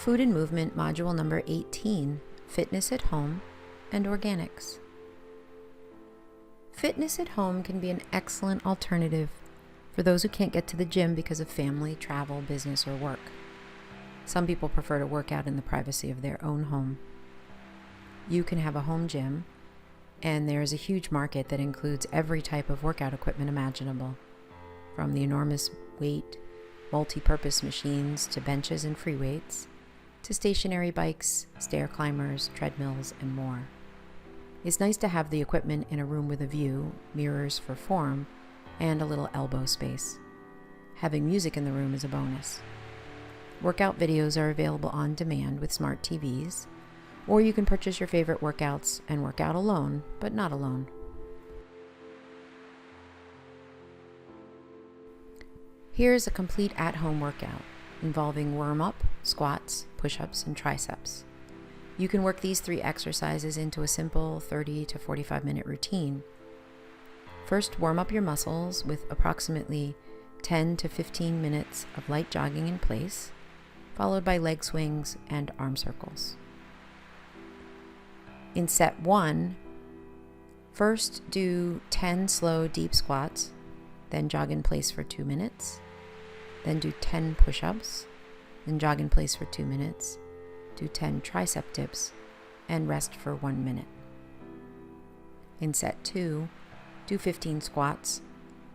Food and Movement Module number 18, Fitness at Home and Organics. Fitness at home can be an excellent alternative for those who can't get to the gym because of family, travel, business, or work. Some people prefer to work out in the privacy of their own home. You can have a home gym, and there is a huge market that includes every type of workout equipment imaginable, from the enormous weight, multi-purpose machines to benches and free weights, to stationary bikes, stair climbers, treadmills, and more. It's nice to have the equipment in a room with a view, mirrors for form, and a little elbow space. Having music in the room is a bonus. Workout videos are available on demand with smart TVs, or you can purchase your favorite workouts and work out alone, but not alone. Here's a complete at-home workout involving warm-up, squats, push-ups, and triceps. You can work these 3 exercises into a simple 30 to 45-minute routine. First, warm up your muscles with approximately 10 to 15 minutes of light jogging in place, followed by leg swings and arm circles. In set 1, first do 10 slow deep squats, then jog in place for 2 minutes, then do 10 push-ups, then jog in place for 2 minutes, do 10 tricep dips, and rest for 1 minute. In set 2, do 15 squats,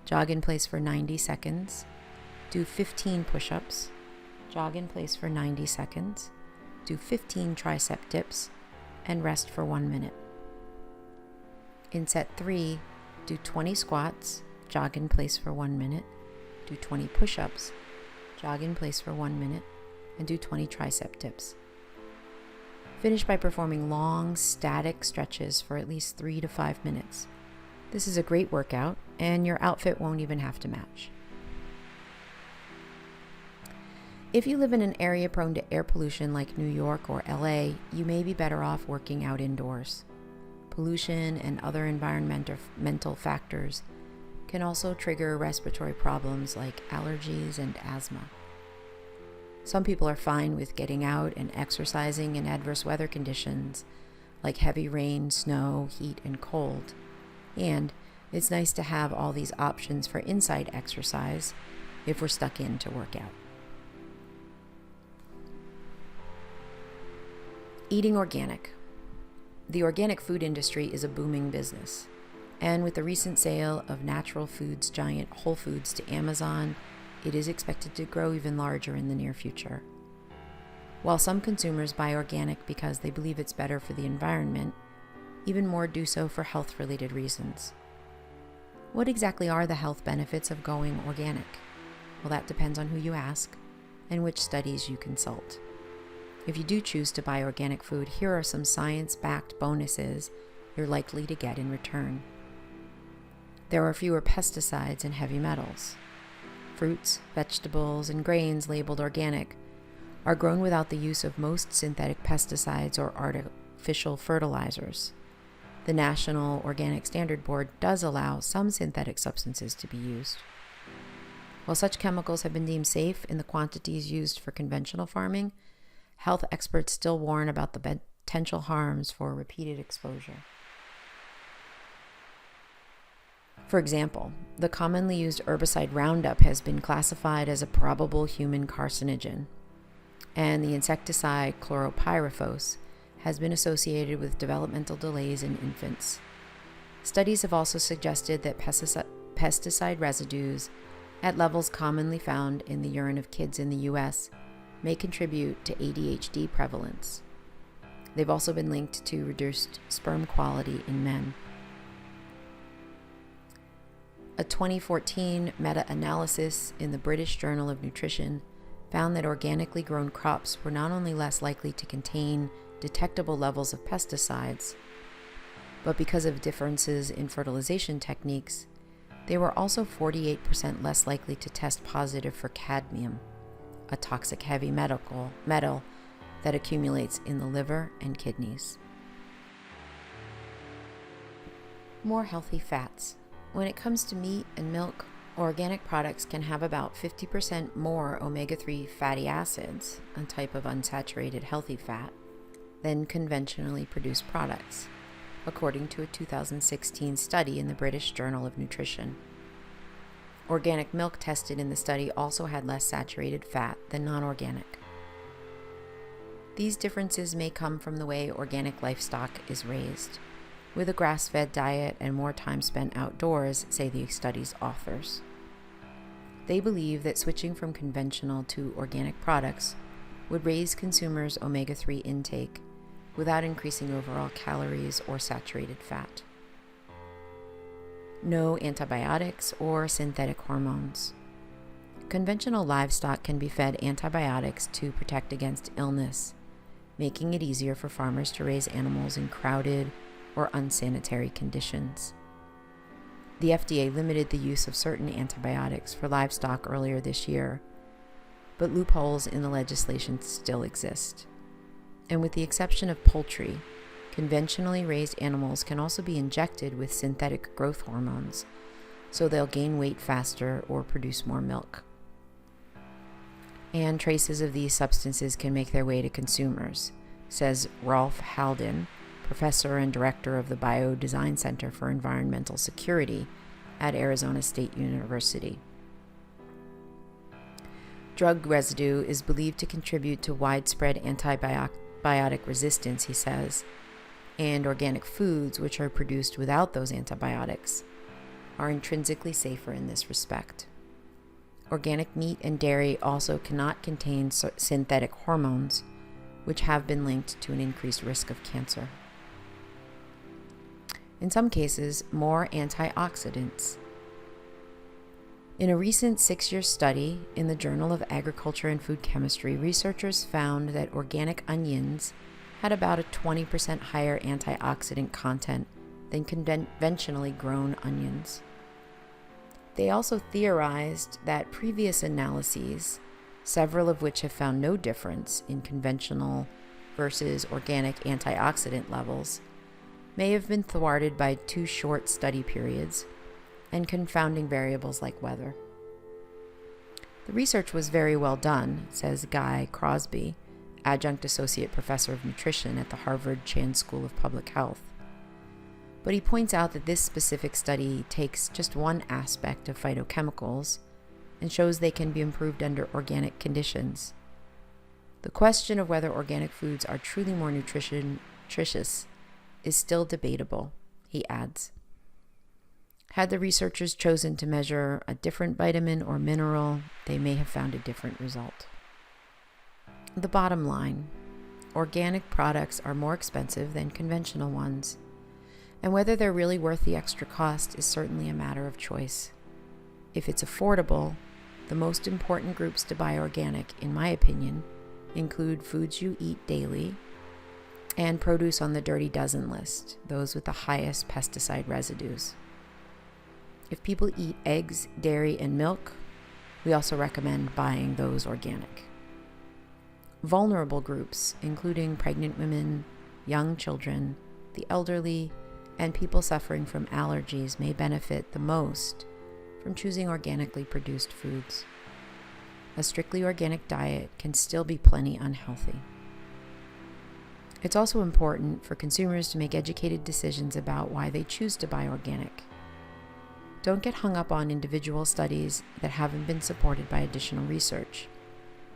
jog in place for 90 seconds, do 15 push-ups, jog in place for 90 seconds, do 15 tricep dips, and rest for 1 minute. In set 3, do 20 squats, jog in place for 1 minute, do 20 push-ups, jog in place for 1 minute, and do 20 tricep dips. Finish by performing long, static stretches for at least 3 to 5 minutes. This is a great workout, and your outfit won't even have to match. If you live in an area prone to air pollution like New York or LA, you may be better off working out indoors. Pollution and other environmental factors can also trigger respiratory problems like allergies and asthma. Some people are fine with getting out and exercising in adverse weather conditions like heavy rain, snow, heat, and cold. And it's nice to have all these options for inside exercise if we're stuck in to work out. Eating organic. The organic food industry is a booming business. And with the recent sale of natural foods giant Whole Foods to Amazon, it is expected to grow even larger in the near future. While some consumers buy organic because they believe it's better for the environment, even more do so for health-related reasons. What exactly are the health benefits of going organic? Well, that depends on who you ask and which studies you consult. If you do choose to buy organic food, here are some science-backed bonuses you're likely to get in return. There are fewer pesticides and heavy metals. Fruits, vegetables, and grains labeled organic are grown without the use of most synthetic pesticides or artificial fertilizers. The National Organic Standard Board does allow some synthetic substances to be used. While such chemicals have been deemed safe in the quantities used for conventional farming, health experts still warn about the potential harms for repeated exposure. For example, the commonly used herbicide Roundup has been classified as a probable human carcinogen, and the insecticide Chlorpyrifos has been associated with developmental delays in infants. Studies have also suggested that pesticide residues at levels commonly found in the urine of kids in the U.S. may contribute to ADHD prevalence. They've also been linked to reduced sperm quality in men. A 2014 meta-analysis in the British Journal of Nutrition found that organically grown crops were not only less likely to contain detectable levels of pesticides, but because of differences in fertilization techniques, they were also 48% less likely to test positive for cadmium, a toxic heavy metal that accumulates in the liver and kidneys. More healthy fats. When it comes to meat and milk, Organic products can have about 50% more omega-3 fatty acids, a type of unsaturated healthy fat, than conventionally produced products, according to a 2016 study in the British Journal of Nutrition. Organic milk tested in the study also had less saturated fat than non-organic. These differences may come from the way organic livestock is raised, with a grass-fed diet and more time spent outdoors, say the study's authors. They believe that switching from conventional to organic products would raise consumers' omega-3 intake without increasing overall calories or saturated fat. No antibiotics or synthetic hormones. Conventional livestock can be fed antibiotics to protect against illness, making it easier for farmers to raise animals in crowded or unsanitary conditions. The FDA limited the use of certain antibiotics for livestock earlier this year, but loopholes in the legislation still exist. And with the exception of poultry, conventionally raised animals can also be injected with synthetic growth hormones, so they'll gain weight faster or produce more milk. And traces of these substances can make their way to consumers, says Rolf Halden, professor and director of the Biodesign Center for Environmental Security at Arizona State University. Drug residue is believed to contribute to widespread antibiotic resistance, he says, and organic foods, which are produced without those antibiotics, are intrinsically safer in this respect. Organic meat and dairy also cannot contain synthetic hormones, which have been linked to an increased risk of cancer. In some cases, more antioxidants. In a recent 6-year study in the Journal of Agriculture and Food Chemistry, researchers found that organic onions had about a 20% higher antioxidant content than conventionally grown onions. They also theorized that previous analyses, several of which have found no difference in conventional versus organic antioxidant levels, may have been thwarted by too short study periods and confounding variables like weather. The research was very well done, says Guy Crosby, adjunct associate professor of nutrition at the Harvard Chan School of Public Health. But he points out that this specific study takes just one aspect of phytochemicals and shows they can be improved under organic conditions. The question of whether organic foods are truly more nutritious is still debatable, he adds. Had the researchers chosen to measure a different vitamin or mineral, they may have found a different result. The bottom line, organic products are more expensive than conventional ones, and whether they're really worth the extra cost is certainly a matter of choice. If it's affordable, the most important groups to buy organic, in my opinion, include foods you eat daily and produce on the dirty dozen list, those with the highest pesticide residues. If people eat eggs, dairy, and milk, we also recommend buying those organic. Vulnerable groups, including pregnant women, young children, the elderly, and people suffering from allergies, may benefit the most from choosing organically produced foods. A strictly organic diet can still be plenty unhealthy. It's also important for consumers to make educated decisions about why they choose to buy organic. Don't get hung up on individual studies that haven't been supported by additional research.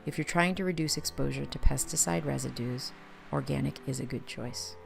If you're trying to reduce exposure to pesticide residues, organic is a good choice.